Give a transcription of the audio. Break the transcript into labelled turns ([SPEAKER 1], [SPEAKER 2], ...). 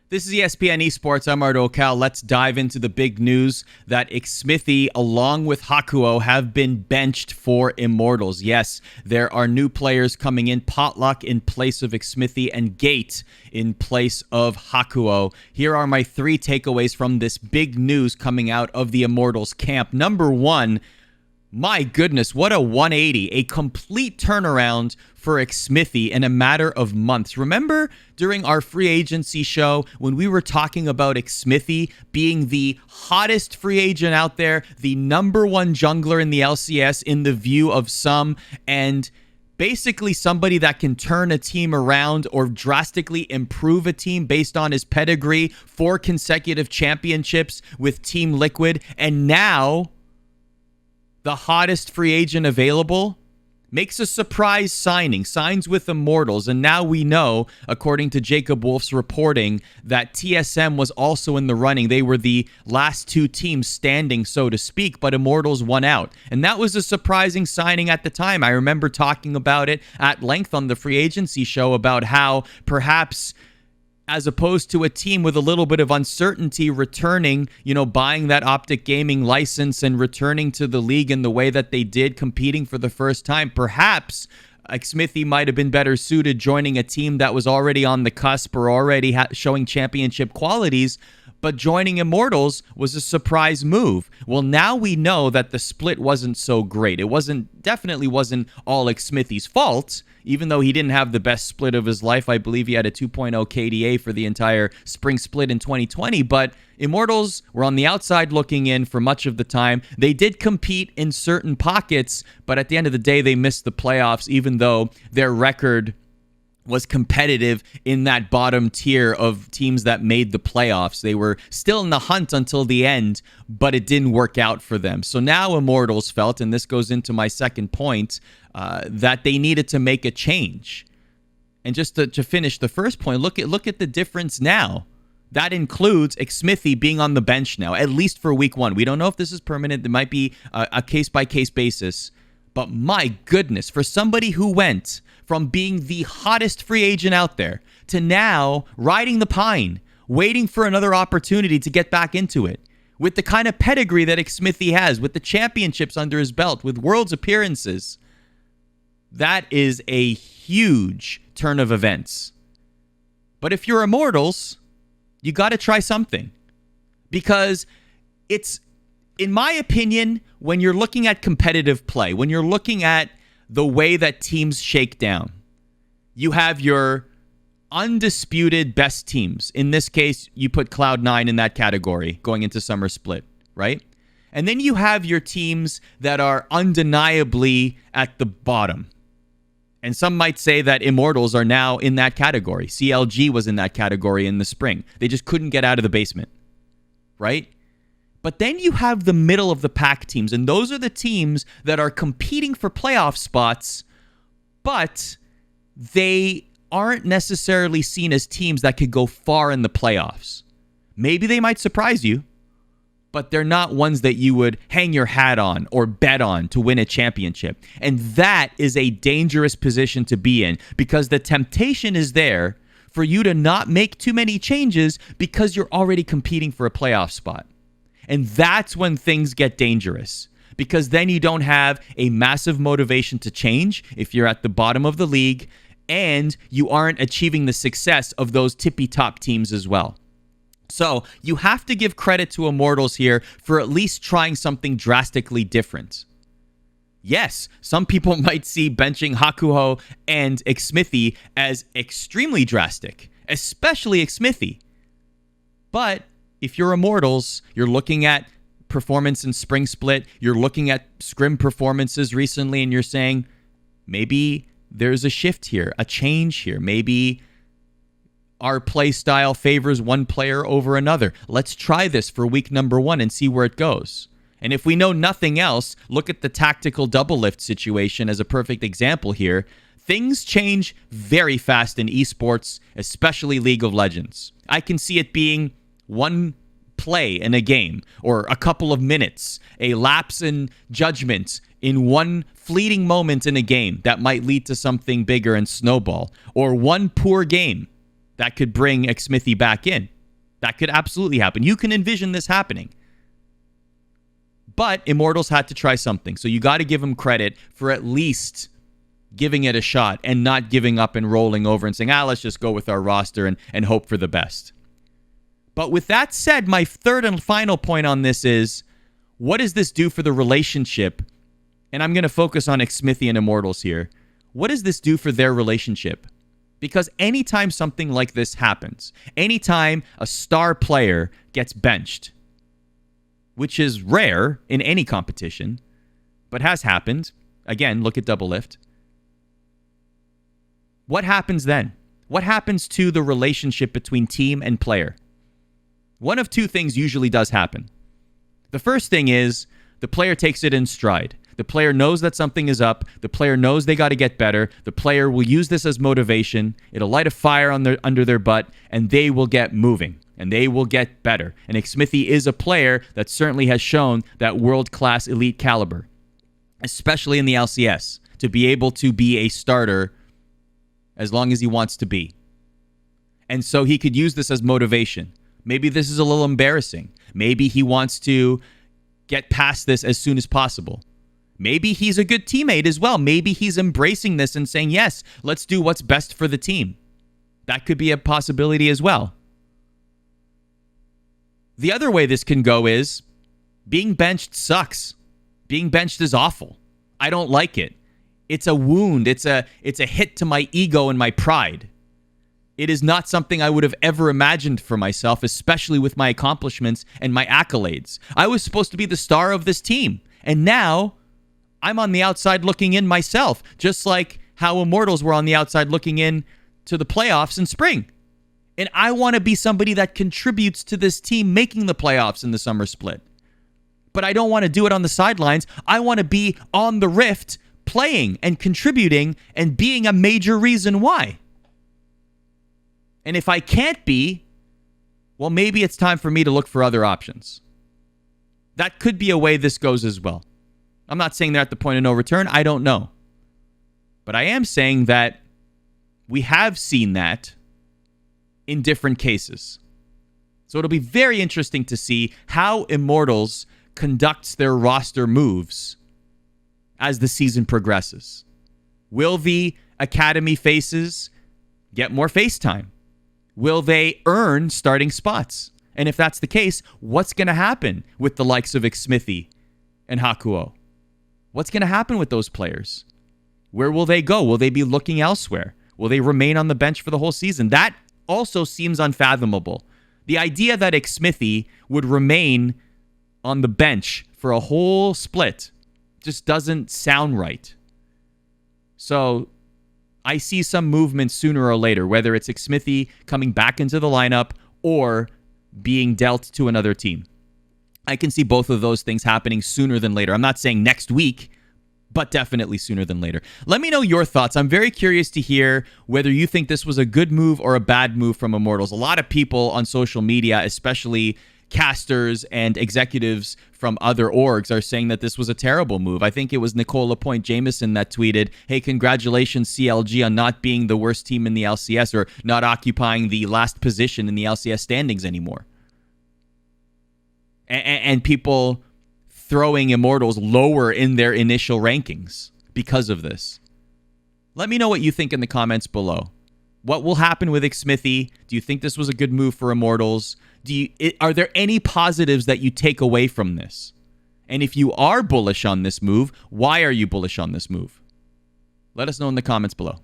[SPEAKER 1] This is ESPN Esports. I'm Ardo Cal. Let's dive into the big news that XMITHIE, along with Hakuho, have been benched for Immortals. Yes, there are new players coming in. Potluck in place of XMITHIE and Gate in place of Hakuho. Here are my three takeaways from this big news coming out of the Immortals camp. Number one, my goodness, what a 180, a complete turnaround for XMITHIE in a matter of months. Remember during our free agency show when we were talking about XMITHIE being the hottest free agent out there, the number one jungler in the LCS in the view of some, and basically somebody that can turn a team around or drastically improve a team based on his pedigree, 4 consecutive championships with Team Liquid, and now the hottest free agent available makes a surprise signing, signs with Immortals, and now we know, according to Jacob Wolf's reporting, that TSM was also in the running. They were the last two teams standing, so to speak, but Immortals won out. And that was a surprising signing at the time. I remember talking about it at length on the free agency show about how perhaps, as opposed to a team with a little bit of uncertainty returning, buying that Optic Gaming license and returning to the league in the way that they did, competing for the first time, perhaps XMITHIE might have been better suited joining a team that was already on the cusp or already showing championship qualities. But joining Immortals was a surprise move. Well, now we know that the split wasn't so great. It definitely wasn't all XMITHIE's fault, even though he didn't have the best split of his life. I believe he had a 2.0 KDA for the entire spring split in 2020, but Immortals were on the outside looking in for much of the time. They did compete in certain pockets, but at the end of the day, they missed the playoffs, even though their record was competitive in that bottom tier of teams that made the playoffs. They were still in the hunt until the end, but it didn't work out for them. So now Immortals felt, and this goes into my second point, that they needed to make a change. And just to finish the first point, look at the difference now. That includes XMITHIE being on the bench now, at least for week 1. We don't know if this is permanent. It might be a case-by-case basis. But my goodness, for somebody who went from being the hottest free agent out there to now riding the pine, waiting for another opportunity to get back into it, with the kind of pedigree that XMITHIE has, with the championships under his belt, with Worlds appearances, that is a huge turn of events. But if you're Immortals, you got to try something. Because it's, in my opinion, when you're looking at competitive play, when you're looking at the way that teams shake down, you have your undisputed best teams. In this case, you put Cloud9 in that category going into Summer Split, right? And then you have your teams that are undeniably at the bottom. And some might say that Immortals are now in that category. CLG was in that category in the spring. They just couldn't get out of the basement, right? But then you have the middle of the pack teams, and those are the teams that are competing for playoff spots, but they aren't necessarily seen as teams that could go far in the playoffs. Maybe they might surprise you, but they're not ones that you would hang your hat on or bet on to win a championship. And that is a dangerous position to be in, because the temptation is there for you to not make too many changes because you're already competing for a playoff spot. And that's when things get dangerous, because then you don't have a massive motivation to change if you're at the bottom of the league, and you aren't achieving the success of those tippy-top teams as well. So you have to give credit to Immortals here for at least trying something drastically different. Yes, some people might see benching Hakuho and XMITHIE as extremely drastic, especially XMITHIE. But if you're Immortals, you're looking at performance in Spring Split, you're looking at scrim performances recently, and you're saying, maybe there's a shift here, a change here. Maybe our play style favors one player over another. Let's try this for week number 1 and see where it goes. And if we know nothing else, look at the tactical double lift situation as a perfect example here. Things change very fast in esports, especially League of Legends. I can see it being one play in a game, or a couple of minutes, a lapse in judgment in one fleeting moment in a game that might lead to something bigger and snowball, or one poor game that could bring XMITHIE back in. That could absolutely happen. You can envision this happening. But Immortals had to try something. So you got to give them credit for at least giving it a shot and not giving up and rolling over and saying, let's just go with our roster and hope for the best. But with that said, my third and final point on this is, what does this do for the relationship? And I'm going to focus on XMITHIE and Immortals here. What does this do for their relationship? Because anytime something like this happens, anytime a star player gets benched, which is rare in any competition, but has happened. Again, look at Double Lift. What happens then? What happens to the relationship between team and player? One of two things usually does happen. The first thing is the player takes it in stride. The player knows that something is up. The player knows they got to get better. The player will use this as motivation. It'll light a fire under their butt, and they will get moving. And they will get better. And XMITHIE is a player that certainly has shown that world-class elite caliber, especially in the LCS, to be able to be a starter as long as he wants to be. And so he could use this as motivation. Maybe this is a little embarrassing. Maybe he wants to get past this as soon as possible. Maybe he's a good teammate as well. Maybe he's embracing this and saying, yes, let's do what's best for the team. That could be a possibility as well. The other way this can go is being benched sucks. Being benched is awful. I don't like it. It's a wound. It's a hit to my ego and my pride. It is not something I would have ever imagined for myself, especially with my accomplishments and my accolades. I was supposed to be the star of this team. And now I'm on the outside looking in myself, just like how Immortals were on the outside looking in to the playoffs in spring. And I want to be somebody that contributes to this team making the playoffs in the summer split. But I don't want to do it on the sidelines. I want to be on the Rift, playing and contributing and being a major reason why. And if I can't be, well, maybe it's time for me to look for other options. That could be a way this goes as well. I'm not saying they're at the point of no return. I don't know. But I am saying that we have seen that in different cases. So it'll be very interesting to see how Immortals conducts their roster moves as the season progresses. Will the Academy faces get more face time? Will they earn starting spots? And if that's the case, what's going to happen with the likes of XMITHIE and Hakuo? What's going to happen with those players? Where will they go? Will they be looking elsewhere? Will they remain on the bench for the whole season? That also seems unfathomable. The idea that XMITHIE would remain on the bench for a whole split just doesn't sound right. So I see some movement sooner or later, whether it's XMITHIE coming back into the lineup or being dealt to another team. I can see both of those things happening sooner than later. I'm not saying next week, but definitely sooner than later. Let me know your thoughts. I'm very curious to hear whether you think this was a good move or a bad move from Immortals. A lot of people on social media, especially casters and executives from other orgs, are saying that this was a terrible move. I think it was Nicole Lapointe Jameson that tweeted, hey, congratulations CLG on not being the worst team in the LCS or not occupying the last position in the LCS standings anymore. And people throwing Immortals lower in their initial rankings because of this. Let me know what you think in the comments below. What will happen with XMITHIE? Do you think this was a good move for Immortals? Are there any positives that you take away from this? And if you are bullish on this move, why are you bullish on this move? Let us know in the comments below.